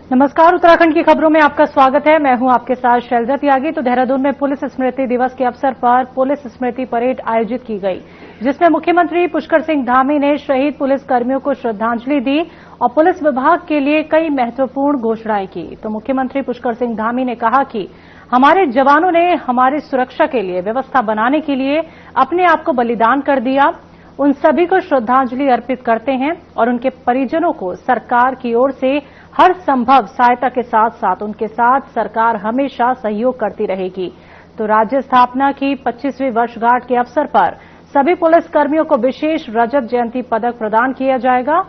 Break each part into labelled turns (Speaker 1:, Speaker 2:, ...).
Speaker 1: नमस्कार, उत्तराखंड की खबरों में आपका स्वागत है। मैं हूं आपके साथ शैलजा त्यागी। तो देहरादून में पुलिस स्मृति दिवस के अवसर पर पुलिस स्मृति परेड आयोजित की गई, जिसमें मुख्यमंत्री पुष्कर सिंह धामी ने शहीद पुलिस कर्मियों को श्रद्धांजलि दी और पुलिस विभाग के लिए कई महत्वपूर्ण घोषणाएं की। तो मुख्यमंत्री पुष्कर सिंह धामी ने कहा कि हमारे जवानों ने हमारी सुरक्षा के लिए, व्यवस्था बनाने के लिए अपने आप को बलिदान कर दिया। उन सभी को श्रद्धांजलि अर्पित करते हैं और उनके परिजनों को सरकार की ओर से हर संभव सहायता के साथ साथ उनके साथ सरकार हमेशा सहयोग करती रहेगी। तो राज्य स्थापना की 25वीं वर्षगांठ के अवसर पर सभी पुलिस कर्मियों को विशेष रजत जयंती पदक प्रदान किया जाएगा।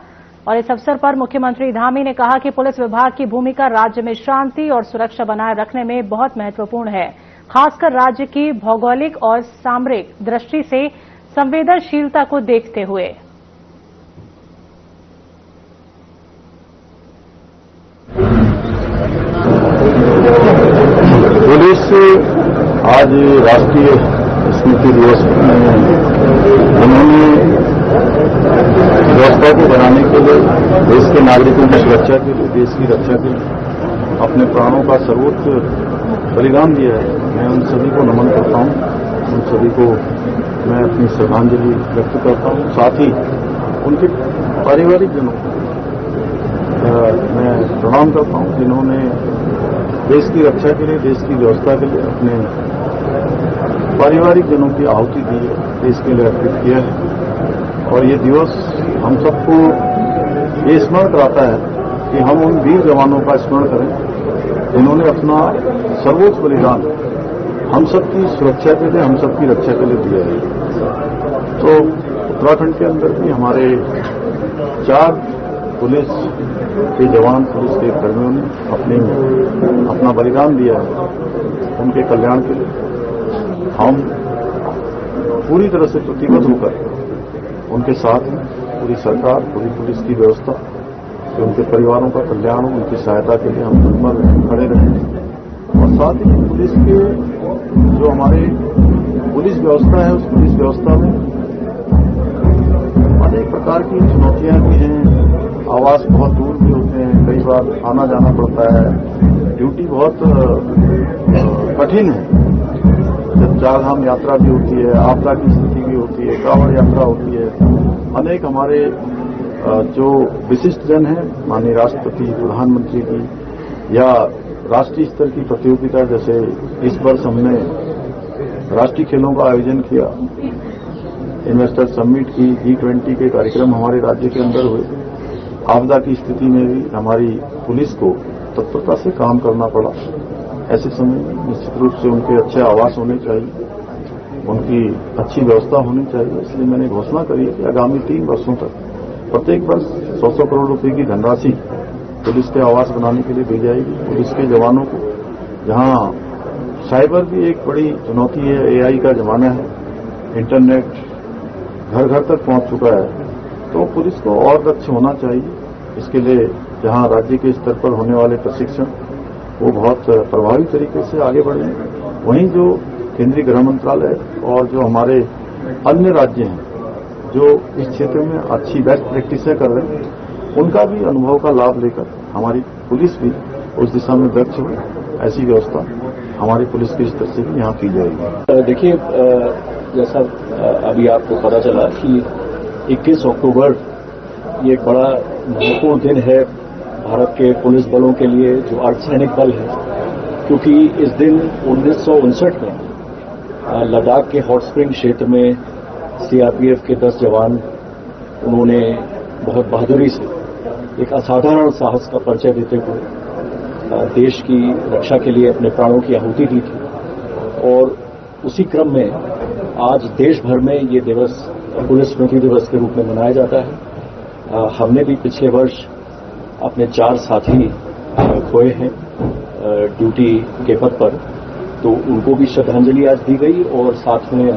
Speaker 1: और इस अवसर पर मुख्यमंत्री धामी ने कहा कि पुलिस विभाग की भूमिका राज्य में शांति और सुरक्षा बनाए रखने में बहुत महत्वपूर्ण है, खासकर राज्य की भौगोलिक और सामरिक दृष्टि से संवेदनशीलता को देखते हुए।
Speaker 2: पुलिस आज राष्ट्रीय स्मृति दिवस में उन्होंने व्यवस्था को बनाने के लिए, देश के नागरिकों की सुरक्षा के लिए, देश की रक्षा के लिए अपने प्राणों का सर्वोच्च बलिदान दिया है। मैं उन सभी को नमन करता हूं, उन सभी को मैं अपनी श्रद्धांजलि व्यक्त करता हूं। साथ ही उनके पारिवारिक जनों को मैं प्रणाम करता हूं, जिन्होंने देश की रक्षा के लिए, देश की व्यवस्था के लिए अपने पारिवारिक जनों की आहुति दी है, देश के लिए अर्पित किया है। और ये दिवस हम सबको ये स्मरण कराता है कि हम उन वीर जवानों का स्मरण करें, जिन्होंने अपना सर्वोच्च बलिदान हम सबकी सुरक्षा के लिए, हम सबकी रक्षा के लिए दिया है। तो उत्तराखंड के अंदर भी हमारे 4 पुलिस के जवान, पुलिस के कर्मियों ने अपना बलिदान दिया है। उनके कल्याण के लिए हम पूरी तरह से प्रतिबद्ध होकर उनके साथ हैं। पूरी सरकार, पूरी पुलिस की व्यवस्था, कि उनके परिवारों का कल्याण हो, उनकी सहायता के लिए हम तत्पर खड़े रहें। और साथ ही पुलिस के जो हमारे पुलिस व्यवस्था है, उस पुलिस व्यवस्था में अनेक प्रकार की चुनौतियां भी हैं। आवास बहुत दूर भी होते हैं, कई बार आना जाना पड़ता है, ड्यूटी बहुत कठिन है। जब चारधाम यात्रा भी होती है, आपदा की स्थिति भी होती है, कांवड़ यात्रा होती है। अनेक हमारे जो विशिष्ट जन हैं, माननीय राष्ट्रपति, प्रधानमंत्री की या राष्ट्रीय स्तर की प्रतियोगिता, जैसे इस वर्ष हमने राष्ट्रीय खेलों का आयोजन किया, इन्वेस्टर समिट की, G20 के कार्यक्रम हमारे राज्य के अंदर हुए। आपदा की स्थिति में भी हमारी पुलिस को तत्परता से काम करना पड़ा। ऐसे समय में निश्चित रूप से उनके अच्छे आवास होने चाहिए, उनकी अच्छी व्यवस्था होनी चाहिए। इसलिए मैंने घोषणा करी है कि आगामी 3 वर्षों तक प्रत्येक वर्ष 100 करोड़ रुपए की धनराशि पुलिस के आवास बनाने के लिए दी जाएगी। पुलिस के जवानों को, जहां साइबर भी एक बड़ी चुनौती है, AI का जमाना है, इंटरनेट घर घर तक पहुंच चुका है, तो पुलिस को और दक्ष होना चाहिए। इसके लिए जहां राज्य के स्तर पर होने वाले प्रशिक्षण वो बहुत प्रभावी तरीके से आगे बढ़े। वहीं जो केंद्रीय गृह मंत्रालय और जो हमारे अन्य राज्य हैं, जो इस क्षेत्र में अच्छी बेस्ट प्रैक्टिसें कर रहे हैं, उनका भी अनुभव का लाभ लेकर हमारी पुलिस भी उस दिशा में दक्ष हो। ऐसी व्यवस्था हमारी पुलिस के स्तर से भी यहाँ की जाएगी।
Speaker 3: देखिए, जैसा अभी आपको पता चला कि 21 अक्टूबर ये एक बड़ा महत्वपूर्ण दिन है भारत के पुलिस बलों के लिए, जो अर्धसैनिक बल है, क्योंकि इस दिन 1959 में लद्दाख के हॉट स्प्रिंग क्षेत्र में CRPF के 10 जवान, उन्होंने बहुत बहादुरी से एक असाधारण साहस का परिचय देते हुए देश की रक्षा के लिए अपने प्राणों की आहुति दी थी। और उसी क्रम में आज देश भर में ये दिवस पुलिस स्मृति दिवस के रूप में मनाया जाता है। हमने भी पिछले वर्ष अपने 4 साथी खोए हैं ड्यूटी के पद पर, तो उनको भी श्रद्धांजलि आज दी गई। और साथ में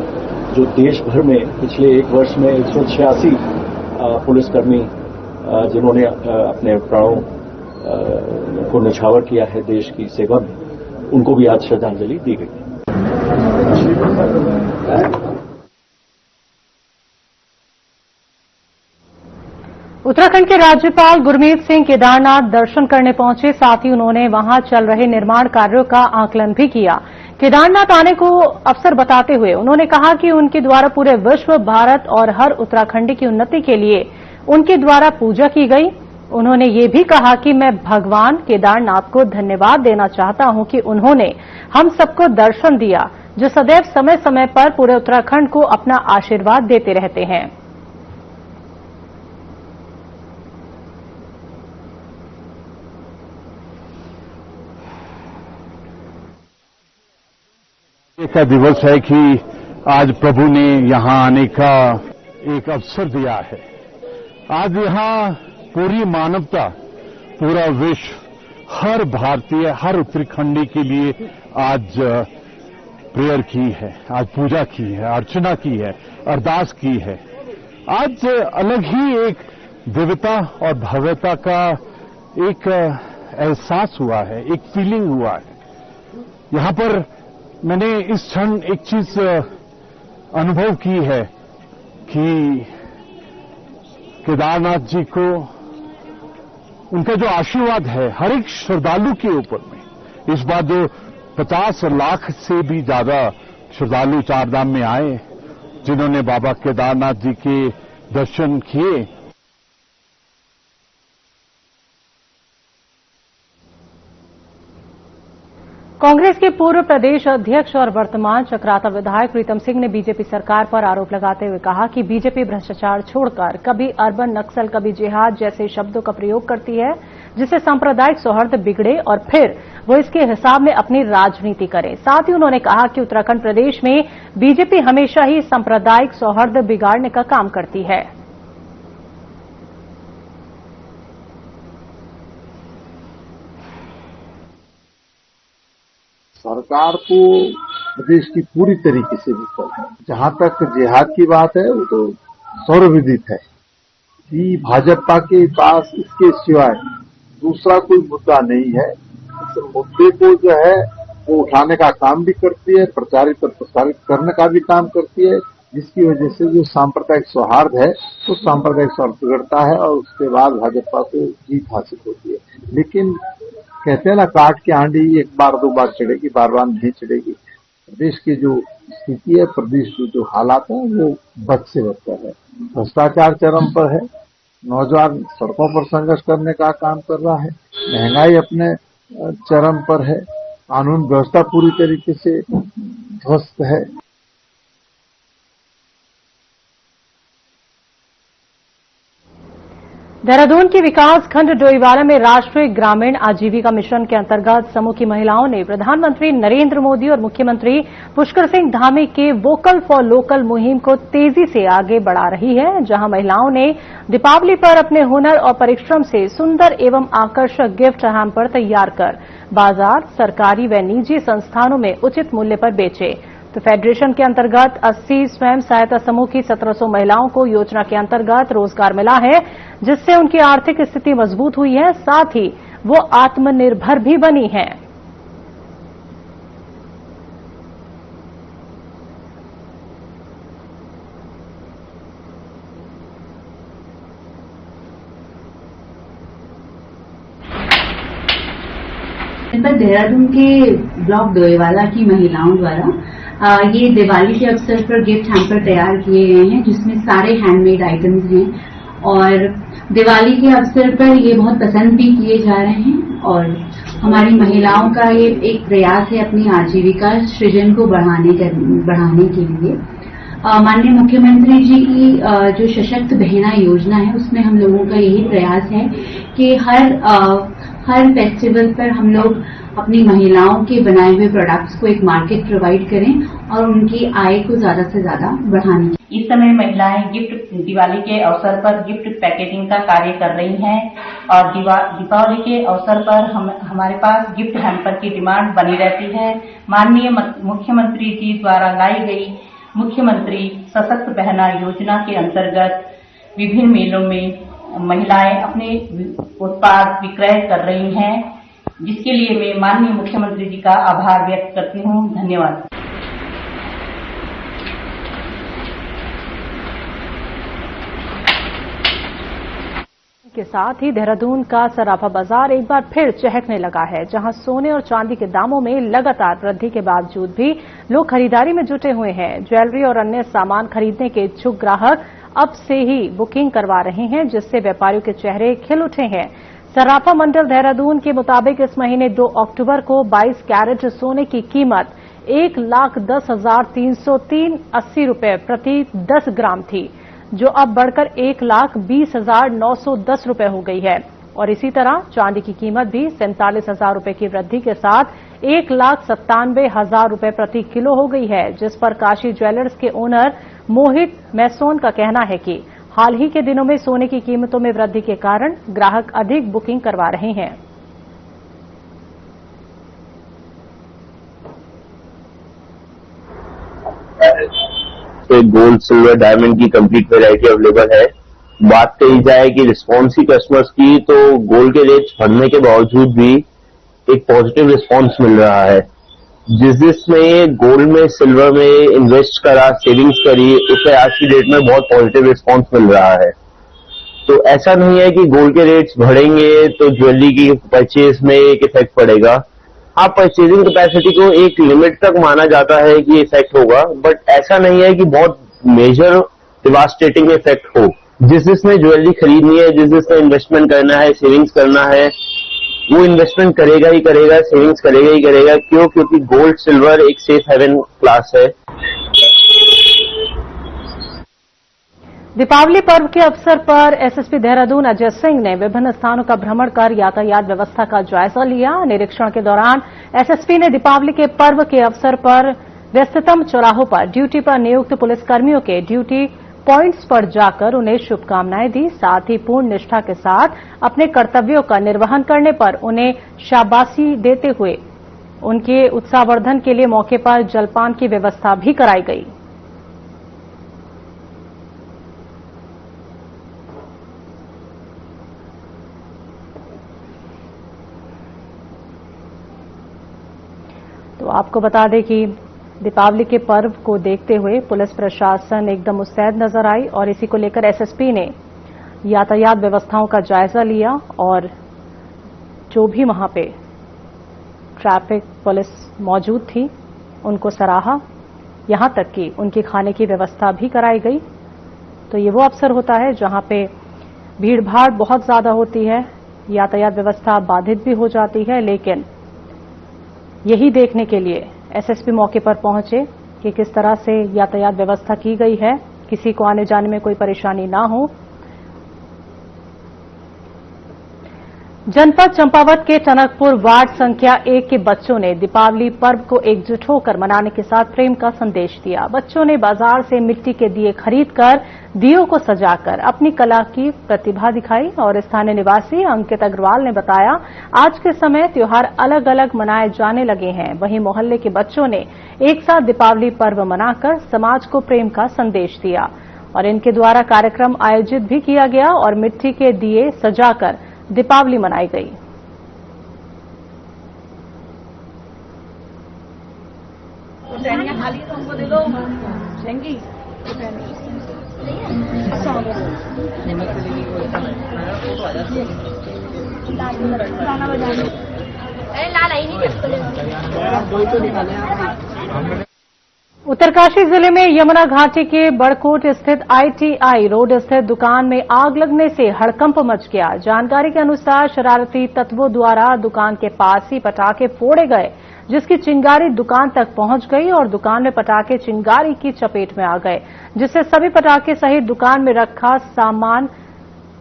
Speaker 3: जो देश भर में पिछले 1 वर्ष में 186 पुलिसकर्मी जिन्होंने अपने प्राणों को न्यौछावर किया है देश की सेवा में, उनको भी आज श्रद्धांजलि दी गई।
Speaker 1: उत्तराखंड के राज्यपाल गुरमीत सिंह केदारनाथ दर्शन करने पहुंचे। साथ ही उन्होंने वहां चल रहे निर्माण कार्यों का आकलन भी किया। केदारनाथ आने को अवसर बताते हुए उन्होंने कहा कि उनके द्वारा पूरे विश्व, भारत और हर उत्तराखंडी की उन्नति के लिए उनके द्वारा पूजा की गई। उन्होंने ये भी कहा कि मैं भगवान केदारनाथ को धन्यवाद देना चाहता हूं कि उन्होंने हम सबको दर्शन दिया, जो सदैव समय समय पर पूरे उत्तराखंड को अपना आशीर्वाद देते रहते हैं।
Speaker 4: का दिवस है कि आज प्रभु ने यहां आने का एक अवसर दिया है। आज यहां पूरी मानवता, पूरा विश्व, हर भारतीय, हर उत्तराखंडी के लिए आज प्रेयर की है, आज पूजा की है, अर्चना की है, अरदास की है। आज अलग ही एक दिव्यता और भव्यता का एक एहसास हुआ है, एक फीलिंग हुआ है। यहां पर मैंने इस क्षण एक चीज अनुभव की है कि केदारनाथ जी को उनका जो आशीर्वाद है हर एक श्रद्धालु के ऊपर में, इस बार जो 50 लाख से भी ज्यादा श्रद्धालु चारधाम में आए, जिन्होंने बाबा केदारनाथ जी के दर्शन किए।
Speaker 1: कांग्रेस के पूर्व प्रदेश अध्यक्ष और वर्तमान चक्राता विधायक प्रीतम सिंह ने बीजेपी सरकार पर आरोप लगाते हुए कहा कि बीजेपी भ्रष्टाचार छोड़कर कभी अर्बन नक्सल, कभी जिहाद जैसे शब्दों का प्रयोग करती है, जिससे सांप्रदायिक सौहार्द बिगड़े और फिर वो इसके हिसाब में अपनी राजनीति करे। साथ ही उन्होंने कहा कि उत्तराखंड प्रदेश में बीजेपी हमेशा ही सांप्रदायिक सौहार्द बिगाड़ने का काम करती है।
Speaker 2: सरकार को प्रदेश की पूरी तरीके से विफल है। जहां तक जिहाद की बात है वो तो सर्वविदित है कि भाजपा के पास इसके सिवाय दूसरा कोई मुद्दा नहीं है। इस मुद्दे को जो है वो उठाने का काम भी करती है, प्रचारित और प्रसारित करने का भी काम करती है, जिसकी वजह से जो सांप्रदायिक सौहार्द है तो सांप्रदायिक सौहार्द बिगड़ता है और उसके बाद भाजपा को जीत हासिल होती है। लेकिन कहते हैं ना, काट की आंधी एक बार दो बार चढ़ेगी, बार बार नहीं चढ़ेगी। प्रदेश की जो स्थिति है, प्रदेश की जो हालात है वो बद से बदतर है। भ्रष्टाचार चरम पर है, नौजवान सड़कों पर संघर्ष करने का काम कर रहा है, महंगाई अपने चरम पर है, कानून व्यवस्था पूरी तरीके से ध्वस्त है।
Speaker 1: देहरादून के विकास खंड डोईवाला में राष्ट्रीय ग्रामीण आजीविका मिशन के अंतर्गत समूह की महिलाओं ने प्रधानमंत्री नरेंद्र मोदी और मुख्यमंत्री पुष्कर सिंह धामी के वोकल फॉर लोकल मुहिम को तेजी से आगे बढ़ा रही है, जहां महिलाओं ने दीपावली पर अपने हुनर और परिश्रम से सुंदर एवं आकर्षक गिफ्ट हैम्पर तैयार कर बाजार, सरकारी व निजी संस्थानों में उचित मूल्य पर बेचे। तो फेडरेशन के अंतर्गत 80 स्वयं सहायता समूह की 1700 महिलाओं को योजना के अंतर्गत रोजगार मिला है, जिससे उनकी आर्थिक स्थिति मजबूत हुई है, साथ ही वो आत्मनिर्भर भी बनी हैं।
Speaker 5: देहरादून के ब्लॉक डोईवाला की महिलाओं द्वारा ये दिवाली के अवसर पर गिफ्ट हैम्पर तैयार किए गए हैं, जिसमें सारे हैंडमेड आइटम्स हैं और दिवाली के अवसर पर ये बहुत पसंद भी किए जा रहे हैं। और हमारी महिलाओं का ये एक प्रयास है अपनी आजीविका सृजन को बढ़ाने के लिए। माननीय मुख्यमंत्री जी की जो सशक्त बहना योजना है, उसमें हम लोगों का यही प्रयास है कि हर फेस्टिवल पर हम लोग अपनी महिलाओं के बनाए हुए प्रोडक्ट्स को एक मार्केट प्रोवाइड करें और उनकी आय को ज्यादा से ज्यादा बढ़ाने।
Speaker 6: इस समय महिलाएं दिवाली के अवसर पर गिफ्ट पैकेजिंग का कार्य कर रही हैं और दीपावली के अवसर पर हमारे पास गिफ्ट हैम्पर की डिमांड बनी रहती है। माननीय मुख्यमंत्री जी द्वारा लाई गई मुख्यमंत्री सशक्त बहना योजना के अंतर्गत विभिन्न मेलों में महिलाएं अपने उत्पाद विक्रय कर रही हैं, जिसके लिए मैं माननीय मुख्यमंत्री जी का आभार व्यक्त करती हूं। धन्यवाद।
Speaker 1: के साथ ही देहरादून का सराफा बाजार एक बार फिर चहकने लगा है, जहां सोने और चांदी के दामों में लगातार वृद्धि के बावजूद भी लोग खरीदारी में जुटे हुए हैं। ज्वेलरी और अन्य सामान खरीदने के इच्छुक ग्राहक अब से ही बुकिंग करवा रहे हैं, जिससे व्यापारियों के चेहरे खिल उठे हैं। सराफा मंडल देहरादून के मुताबिक इस महीने 2 अक्टूबर को 22 कैरेट सोने की कीमत 1,10,380 रुपये प्रति 10 ग्राम थी, जो अब बढ़कर 1,20,910 रुपये हो गई है। और इसी तरह चांदी की कीमत भी 47,000 रुपये की वृद्धि के साथ 1,97,000 रुपये प्रति किलो हो गई है, जिस पर काशी ज्वेलर्स के ओनर मोहित मैसोन का कहना है कि हाल ही के दिनों में सोने की कीमतों में वृद्धि के कारण ग्राहक अधिक बुकिंग करवा रहे हैं।
Speaker 7: गोल्ड, सिल्वर, डायमंड की कंप्लीट वैरायटी अवेलेबल है। बात कही जाए कि रिस्पॉन्स की कस्टमर्स की, तो गोल्ड के रेट्स बढ़ने के बावजूद भी एक पॉजिटिव रिस्पॉन्स मिल रहा है। जिसने गोल्ड में, सिल्वर में इन्वेस्ट करा, सेविंग्स करी, उसे आज की डेट में बहुत पॉजिटिव रिस्पॉन्स मिल रहा है। तो ऐसा नहीं है कि गोल्ड के रेट्स बढ़ेंगे तो ज्वेलरी की परचेज में एक इफेक्ट पड़ेगा। हाँ, परचेजिंग कैपेसिटी को एक लिमिट तक माना जाता है कि इफेक्ट होगा, बट ऐसा नहीं है कि बहुत मेजर डिवास्टेटिंग इफेक्ट हो। जिसने ज्वेलरी खरीदनी है, जिसने इन्वेस्टमेंट करना है, सेविंग्स करना है, वो इन्वेस्टमेंट करेगा ही करेगा, सेविंग्स करेगा ही करेगा। क्यों? क्योंकि गोल्ड, सिल्वर एक सेफ हेवन क्लास है।
Speaker 1: दीपावली पर्व के अवसर पर एसएसपी देहरादून अजय सिंह ने विभिन्न स्थानों का भ्रमण कर यातायात व्यवस्था का जायजा लिया। निरीक्षण के दौरान एसएसपी ने दीपावली के पर्व के अवसर पर व्यस्ततम चौराहों पर ड्यूटी पर नियुक्त पुलिसकर्मियों के ड्यूटी पॉइंट्स पर जाकर उन्हें शुभकामनाएं दी। साथ ही पूर्ण निष्ठा के साथ अपने कर्तव्यों का निर्वहन करने पर उन्हें शाबाशी देते हुए उनके उत्साहवर्धन के लिए मौके पर जलपान की व्यवस्था भी कराई गई। तो आपको बता दें कि दीपावली के पर्व को देखते हुए पुलिस प्रशासन एकदम मुस्तैद नजर आई और इसी को लेकर एसएसपी ने यातायात व्यवस्थाओं का जायजा लिया और जो भी वहां पे ट्रैफिक पुलिस मौजूद थी उनको सराहा, यहां तक कि उनकी खाने की व्यवस्था भी कराई गई। तो ये वो अवसर होता है जहां पे भीड़भाड़ बहुत ज्यादा होती है, यातायात व्यवस्था बाधित भी हो जाती है, लेकिन यही देखने के लिए एसएसपी मौके पर पहुंचे कि किस तरह से यातायात व्यवस्था की गई है, किसी को आने जाने में कोई परेशानी ना हो। जनपद चंपावत के टनकपुर वार्ड संख्या 1 के बच्चों ने दीपावली पर्व को एकजुट होकर मनाने के साथ प्रेम का संदेश दिया। बच्चों ने बाजार से मिट्टी के दिए खरीदकर दियों को सजाकर अपनी कला की प्रतिभा दिखाई और स्थानीय निवासी अंकित अग्रवाल ने बताया, आज के समय त्योहार अलग अलग मनाए जाने लगे हैं, वहीं मोहल्ले के बच्चों ने एक साथ दीपावली पर्व मनाकर समाज को प्रेम का संदेश दिया और इनके द्वारा कार्यक्रम आयोजित भी किया गया और मिट्टी के दिए सजाकर दीपावली मनाई गई। उत्तरकाशी जिले में यमुना घाटी के बड़कोट स्थित आईटीआई रोड स्थित दुकान में आग लगने से हड़कंप मच गया। जानकारी के अनुसार शरारती तत्वों द्वारा दुकान के पास ही पटाखे फोड़े गए, जिसकी चिंगारी दुकान तक पहुंच गई और दुकान में पटाखे चिंगारी की चपेट में आ गए, जिससे सभी पटाखे सहित दुकान में रखा सामान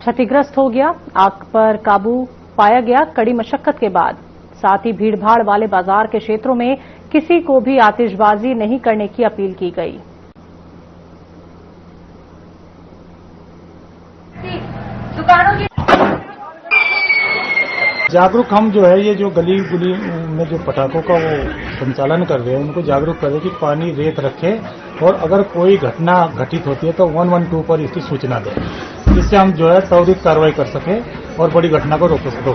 Speaker 1: क्षतिग्रस्त हो गया। आग पर काबू पाया गया कड़ी मशक्कत के बाद। साथ ही भीड़भाड़ वाले बाजार के क्षेत्रों में किसी को भी आतिशबाजी नहीं करने की अपील की गई।
Speaker 8: जागरूक हम जो है ये जो गली गुली में जो पटाखों का वो संचालन कर रहे हैं उनको जागरूक कर रहे हैं कि पानी रेत रखे और अगर कोई घटना घटित होती है तो 112 पर इसकी सूचना दें, जिससे हम जो है त्वरित कार्रवाई कर सके और बड़ी घटना को रोक सकें।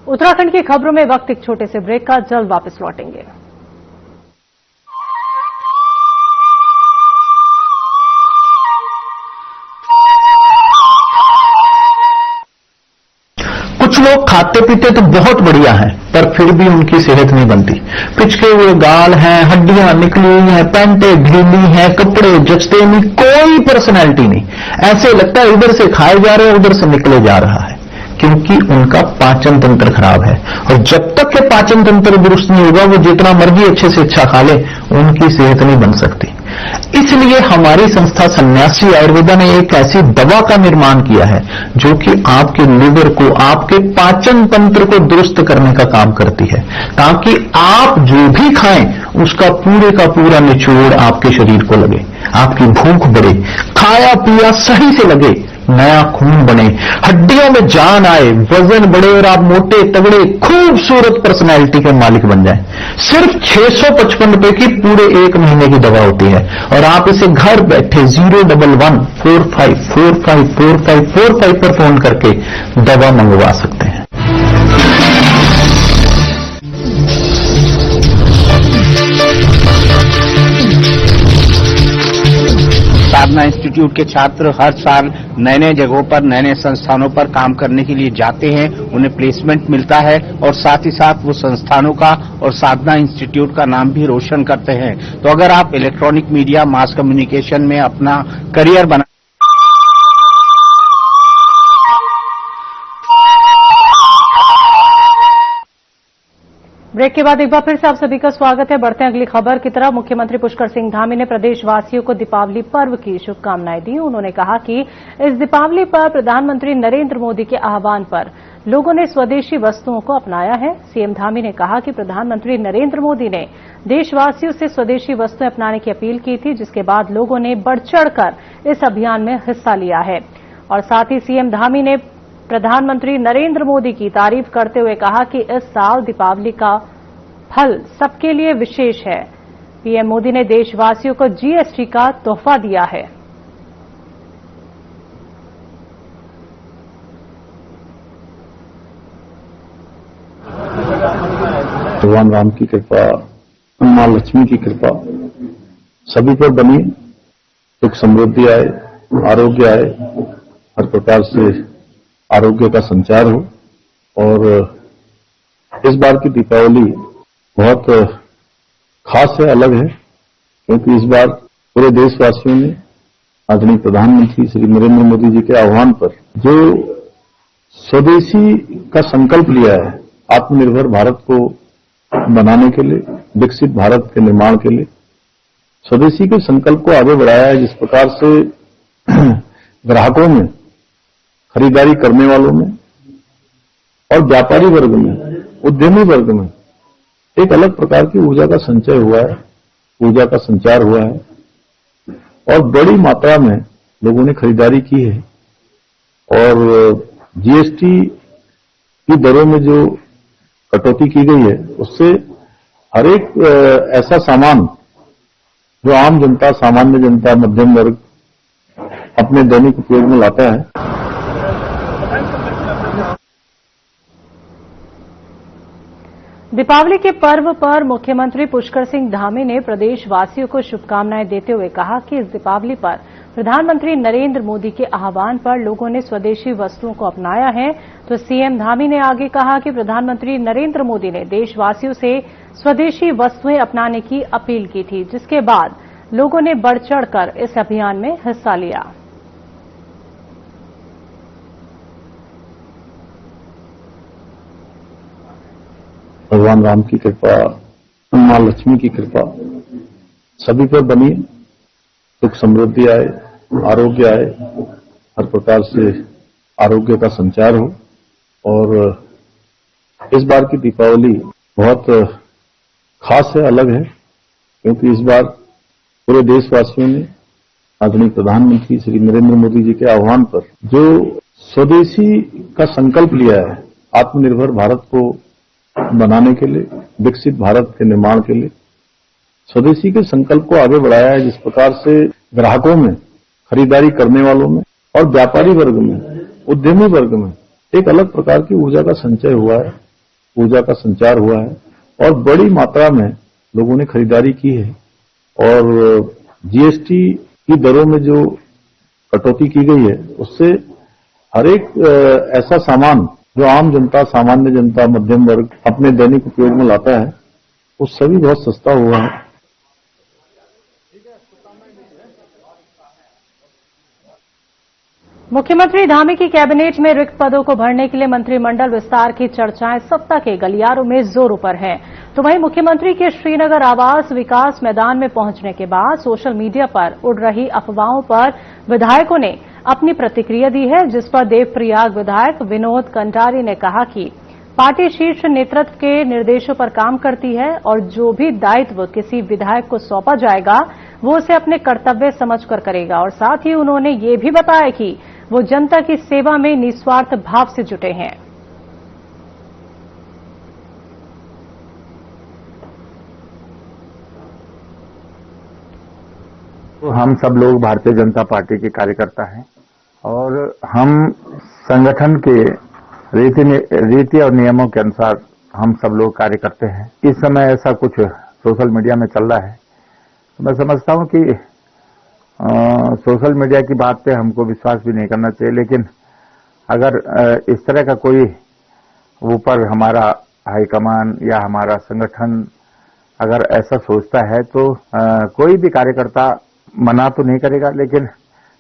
Speaker 1: उत्तराखंड की खबरों में वक्त एक छोटे से ब्रेक का, जल्द वापस लौटेंगे।
Speaker 9: कुछ लोग खाते पीते तो बहुत बढ़िया हैं, पर फिर भी उनकी सेहत नहीं बनती। पिचके हुए गाल हैं, हड्डियां निकली हुई हैं, पैंटें ढीली हैं, कपड़े जचते नहीं, कोई पर्सनैलिटी नहीं। ऐसे लगता है इधर से खाए जा रहे हैं, उधर से निकले जा रहा है, क्योंकि उनका पाचन तंत्र खराब है। और जब तक के पाचन तंत्र दुरुस्त नहीं होगा, वो जितना मर्जी अच्छे से अच्छा खा ले, उनकी सेहत नहीं बन सकती। इसलिए हमारी संस्था सन्यासी आयुर्वेदा ने एक ऐसी दवा का निर्माण किया है जो कि आपके लिवर को, आपके पाचन तंत्र को दुरुस्त करने का काम करती है, ताकि आप जो भी खाएं उसका पूरे का पूरा निचोड़ आपके शरीर को लगे, आपकी भूख बढ़े, खाया पिया सही से लगे, नया खून बने, हड्डियों में जान आए, वजन बढ़े और आप मोटे तगड़े खूबसूरत पर्सनैलिटी के मालिक बन जाएं। सिर्फ 655 रुपए की पूरे 1 महीने की दवा होती है और आप इसे घर बैठे 01145454545 पर फोन करके दवा मंगवा सकते हैं।
Speaker 10: साधना इंस्टीट्यूट के छात्र हर साल नए नए जगहों पर, नए नए संस्थानों पर काम करने के लिए जाते हैं, उन्हें प्लेसमेंट मिलता है और साथ ही साथ वो संस्थानों का और साधना इंस्टीट्यूट का नाम भी रोशन करते हैं। तो अगर आप इलेक्ट्रॉनिक मीडिया, मास कम्युनिकेशन में अपना करियर बना
Speaker 1: ब्रेक के बाद एक बार फिर से आप सभी का स्वागत है। बढ़ते हैं अगली खबर की तरफ। मुख्यमंत्री पुष्कर सिंह धामी ने प्रदेशवासियों को दीपावली पर्व की शुभकामनाएं दी। उन्होंने कहा कि इस दीपावली पर प्रधानमंत्री नरेंद्र मोदी के आह्वान पर लोगों ने स्वदेशी वस्तुओं को अपनाया है। सीएम धामी ने कहा कि प्रधानमंत्री नरेंद्र मोदी ने देशवासियों से स्वदेशी वस्तुएं अपनाने की अपील की थी, जिसके बाद लोगों ने बढ़ चढ़कर इस अभियान में हिस्सा लिया है। और साथ ही सीएम धामी ने प्रधानमंत्री नरेंद्र मोदी की तारीफ करते हुए कहा कि इस साल दीपावली का फल सबके लिए विशेष है। पीएम मोदी ने देशवासियों को जीएसटी का तोहफा दिया है।
Speaker 2: भगवान राम की कृपा, मां लक्ष्मी की कृपा सभी पर बनी, सुख समृद्धि आए, आरोग्य आए, हर प्रकार से आरोग्य का संचार हो। और इस बार की दीपावली बहुत खास है, अलग है, क्योंकि इस बार पूरे देशवासियों ने आदरणीय प्रधानमंत्री श्री नरेंद्र मोदी जी के आह्वान पर जो स्वदेशी का संकल्प लिया है, आत्मनिर्भर भारत को बनाने के लिए, विकसित भारत के निर्माण के लिए स्वदेशी के संकल्प को आगे बढ़ाया है। जिस प्रकार से ग्राहकों में, खरीदारी करने वालों में और व्यापारी वर्ग में, उद्यमी वर्ग में एक अलग प्रकार की ऊर्जा का संचय हुआ है, ऊर्जा का संचार हुआ है और बड़ी मात्रा में लोगों ने खरीदारी की है। और जीएसटी की दरों में जो कटौती की गई है, उससे हर एक ऐसा सामान जो आम जनता, सामान्य जनता, मध्यम वर्ग अपने दैनिक उपयोग में लाता है।
Speaker 1: दीपावली के पर्व पर मुख्यमंत्री पुष्कर सिंह धामी ने प्रदेशवासियों को शुभकामनाएं देते हुए कहा कि इस दीपावली पर प्रधानमंत्री नरेंद्र मोदी के आह्वान पर लोगों ने स्वदेशी वस्तुओं को अपनाया है। तो सीएम धामी ने आगे कहा कि प्रधानमंत्री नरेंद्र मोदी ने देशवासियों से स्वदेशी वस्तुएं अपनाने की अपील की थी, जिसके बाद लोगों ने बढ़ चढ़कर इस अभियान में हिस्सा लिया।
Speaker 2: भगवान राम की कृपा, मां लक्ष्मी की कृपा सभी पर बनी, सुख समृद्धि आए, आरोग्य आए, हर प्रकार से आरोग्य का संचार हो। और इस बार की दीपावली बहुत खास है, अलग है, क्योंकि इस बार पूरे देशवासियों ने आदरणीय प्रधानमंत्री श्री नरेंद्र मोदी जी के आह्वान पर जो स्वदेशी का संकल्प लिया है, आत्मनिर्भर भारत को बनाने के लिए, विकसित भारत के निर्माण के लिए स्वदेशी के संकल्प को आगे बढ़ाया है। जिस प्रकार से ग्राहकों में, खरीदारी करने वालों में और व्यापारी वर्ग में, उद्यमी वर्ग में एक अलग प्रकार की ऊर्जा का संचय हुआ है, ऊर्जा का संचार हुआ है और बड़ी मात्रा में लोगों ने खरीदारी की है। और जीएसटी की दरों में जो कटौती की गई है उससे हर एक ऐसा सामान जो आम जनता, सामान्य जनता, मध्यम वर्ग अपने दैनिक उपयोग में लाता है वो सभी बहुत सस्ता हुआ है।
Speaker 1: मुख्यमंत्री धामी की कैबिनेट में रिक्त पदों को भरने के लिए मंत्रिमंडल विस्तार की चर्चाएं सत्ता के गलियारों में जोरों पर है। तो वहीं मुख्यमंत्री के श्रीनगर आवास विकास मैदान में पहुंचने के बाद सोशल मीडिया पर उड़ रही अफवाहों पर विधायकों ने अपनी प्रतिक्रिया दी है, जिस पर देवप्रयाग विधायक विनोद कंडारी ने कहा कि पार्टी शीर्ष नेतृत्व के निर्देशों पर काम करती है और जो भी दायित्व किसी विधायक को सौंपा जाएगा वो उसे अपने कर्तव्य समझकर करेगा। और साथ ही उन्होंने ये भी बताया कि वो जनता की सेवा में निस्वार्थ भाव से जुटे हैं।
Speaker 11: तो हम सब लोग भारतीय जनता पार्टी के कार्यकर्ता हैं और हम संगठन के रीति और नियमों के अनुसार हम सब लोग कार्य करते हैं। इस समय ऐसा कुछ सोशल मीडिया में चल रहा है तो मैं समझता हूं कि सोशल मीडिया की बात पे हमको विश्वास भी नहीं करना चाहिए, लेकिन अगर इस तरह का कोई ऊपर हमारा हाईकमान या हमारा संगठन अगर ऐसा सोचता है तो कोई भी कार्यकर्ता मना तो नहीं करेगा, लेकिन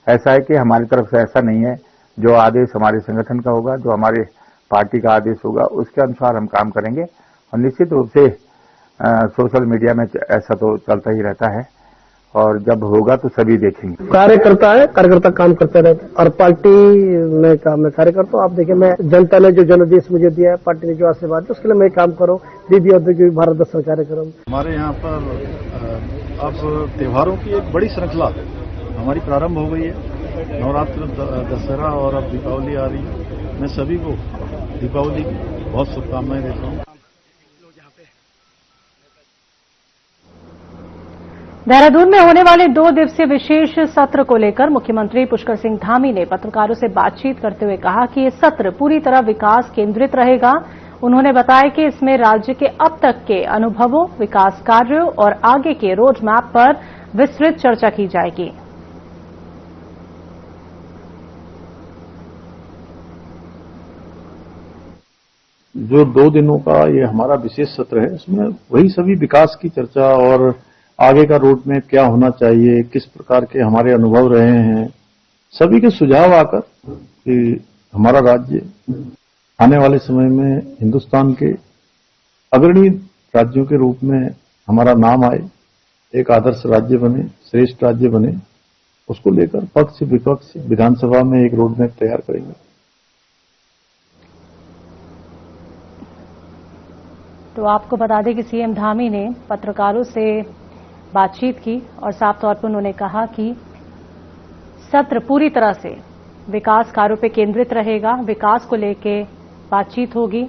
Speaker 11: ऐसा है कि हमारी तरफ से ऐसा नहीं है। जो आदेश हमारे संगठन का होगा, जो हमारे पार्टी का आदेश होगा, उसके अनुसार हम काम करेंगे। और निश्चित रूप से सोशल मीडिया में ऐसा तो चलता ही रहता है और जब होगा तो सभी देखेंगे।
Speaker 12: कार्यकर्ता है, कार्यकर्ता काम करते रहते और पार्टी में काम में कार्य करता हूँ। आप देखिए, मैं जनता ने जो जनादेश मुझे दिया है, पार्टी ने जो आशीर्वाद दिया, उसके लिए मैं काम करूँ। दीदी औद्योगिक भारत दर्शन कार्यक्रम
Speaker 2: हमारे यहाँ पर अब त्योहारों की एक बड़ी श्रृंखला हमारी प्रारंभ हो गई है। नवरात्र, दशहरा और अब दीपावली आ रही है। मैं सभी को दीपावली की बहुत शुभकामनाएं देता हूँ।
Speaker 1: देहरादून में होने वाले 2 दिवसीय विशेष सत्र को लेकर मुख्यमंत्री पुष्कर सिंह धामी ने पत्रकारों से बातचीत करते हुए कहा कि ये सत्र पूरी तरह विकास केंद्रित रहेगा। उन्होंने बताया कि इसमें राज्य के अब तक के अनुभवों, विकास कार्यों और आगे के रोड मैप पर विस्तृत चर्चा की जाएगी।
Speaker 2: जो 2 दिनों का ये हमारा विशेष सत्र है, इसमें वही सभी विकास की चर्चा और आगे का रोड मैप क्या होना चाहिए, किस प्रकार के हमारे अनुभव रहे हैं, सभी के सुझाव आकर कि हमारा राज्य आने वाले समय में हिंदुस्तान के अग्रणी राज्यों के रूप में हमारा नाम आए, एक आदर्श राज्य बने, श्रेष्ठ राज्य बने, उसको लेकर पक्ष विपक्ष विधानसभा में एक रोड मैप तैयार करेंगे।
Speaker 1: तो आपको बता दें कि सीएम धामी ने पत्रकारों से बातचीत की और साफ तौर पर उन्होंने कहा कि सत्र पूरी तरह से विकास कार्यों पर केंद्रित रहेगा, विकास को लेकर बातचीत होगी।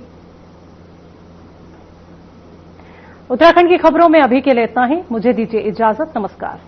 Speaker 1: उत्तराखंड की खबरों में अभी के लिए इतना ही। मुझे दीजिए इजाजत। नमस्कार।